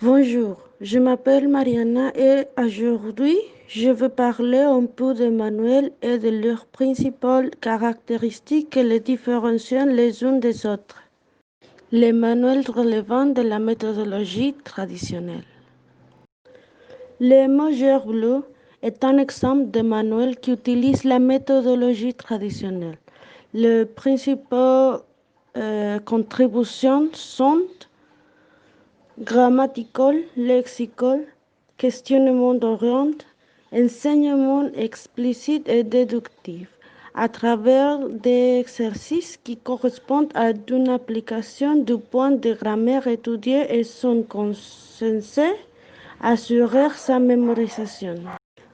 Bonjour, je m'appelle Mariana et aujourd'hui je vais parler un peu des manuels et de leurs principales caractéristiques qui les différencient les unes des autres. Les manuels relevant de la méthodologie traditionnelle. Le Majeur Blue est un exemple de manuel qui utilise la méthodologie traditionnelle. Les principales contributions sont grammatical, lexical, questionnement d'oriente, enseignement explicite et déductif, à travers des exercices qui correspondent à une application du point de grammaire étudié et sont censés assurer sa mémorisation.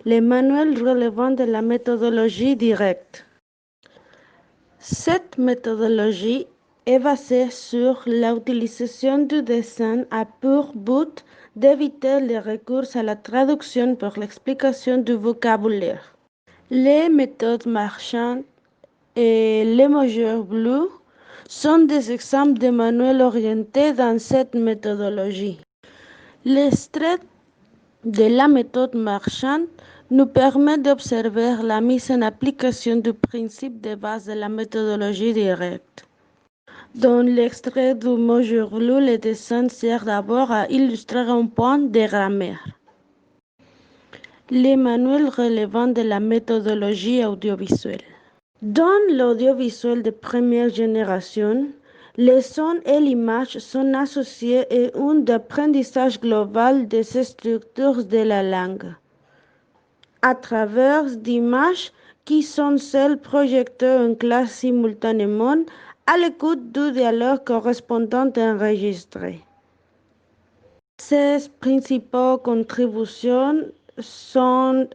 Les manuels relevant de la méthodologie directe. Cette méthodologie est basée sur l'utilisation du dessin à pour but d'éviter le recours à la traduction pour l'explication du vocabulaire. Les méthodes marchandes et les Majeur Blue sont des exemples de manuels orientés dans cette méthodologie. L'extrait de la méthode marchande nous permet d'observer la mise en application du principe de base de la méthodologie directe. Dans l'extrait du Majeur Blue, le dessin sert d'abord à illustrer un point de grammaire. Les manuels relevant de la méthodologie audiovisuelle. Dans l'audiovisuel de première génération, les sons et l'image sont associés à un apprentissage global des structures de la langue, à travers d'images qui sont celles projetées en classe simultanément à l'écoute du dialogue correspondant enregistré. Ses principales contributions sont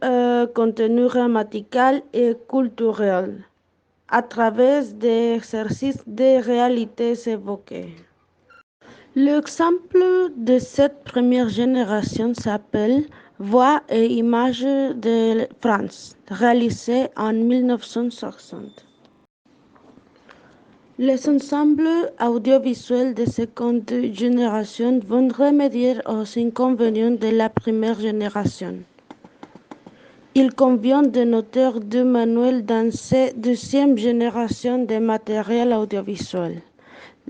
contenu grammatical et culturel, à travers des exercices de réalités évoquées. L'exemple de cette première génération s'appelle Voix et images de France, réalisé en 1960. Les ensembles audiovisuels de seconde génération vont remédier aux inconvénients de la première génération. Il convient de noter deux manuels dans cette deuxième génération de matériel audiovisuel.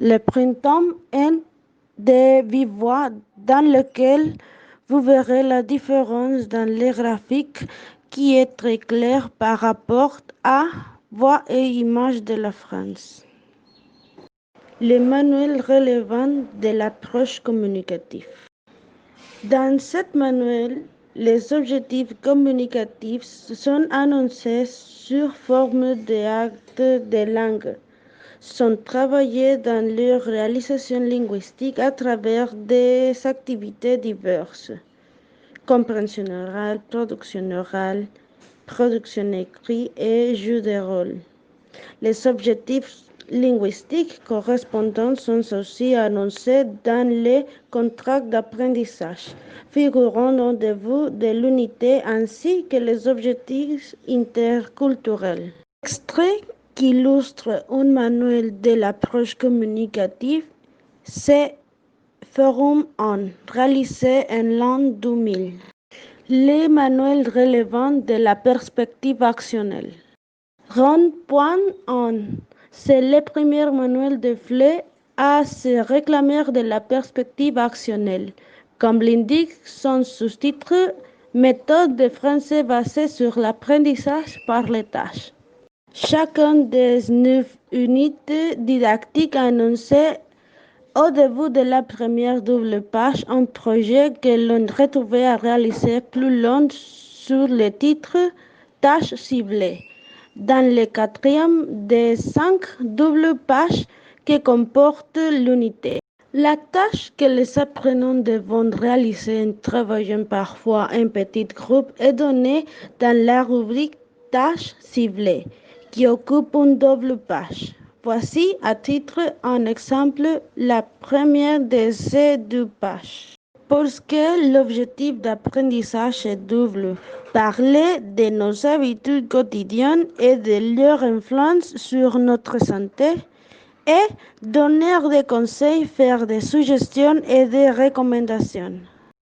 Le printemps est de vive voix dans lequel vous verrez la différence dans les graphiques qui est très claire par rapport à Voix et images de la France. Les manuels relevant de l'approche communicative. Dans cet manuel, les objectifs communicatifs sont annoncés sur forme d'actes de langue, sont travaillés dans leur réalisation linguistique à travers des activités diverses, compréhension orale, production écrite et jeu de rôle. Les objectifs linguistiques correspondants sont aussi annoncés dans les contrats d'apprentissage, figurant au début de l'unité ainsi que les objectifs interculturels. Extrait qui illustre un manuel de l'approche communicative, c'est Forum On, réalisé en l'an 2000. Les manuels relevant de la perspective actionnelle. Rond.on, c'est le premier manuel de FLE à se réclamer de la perspective actionnelle. Comme l'indique son sous-titre, méthode de français basée sur l'apprentissage par les tâches. Chacune des 9 unités didactiques annoncées au début de la première double page, un projet que l'on retrouvait à réaliser plus long sur le titre Tâches ciblées, dans le quatrième des 5 doubles pages que comporte l'unité. La tâche que les apprenants devront réaliser en travaillant parfois en petits groupes est donnée dans la rubrique Tâches ciblées, qui occupe une double page. Voici à titre un exemple la première de ces deux pages. Parce que l'objectif d'apprentissage est double, parler de nos habitudes quotidiennes et de leur influence sur notre santé et donner des conseils, faire des suggestions et des recommandations.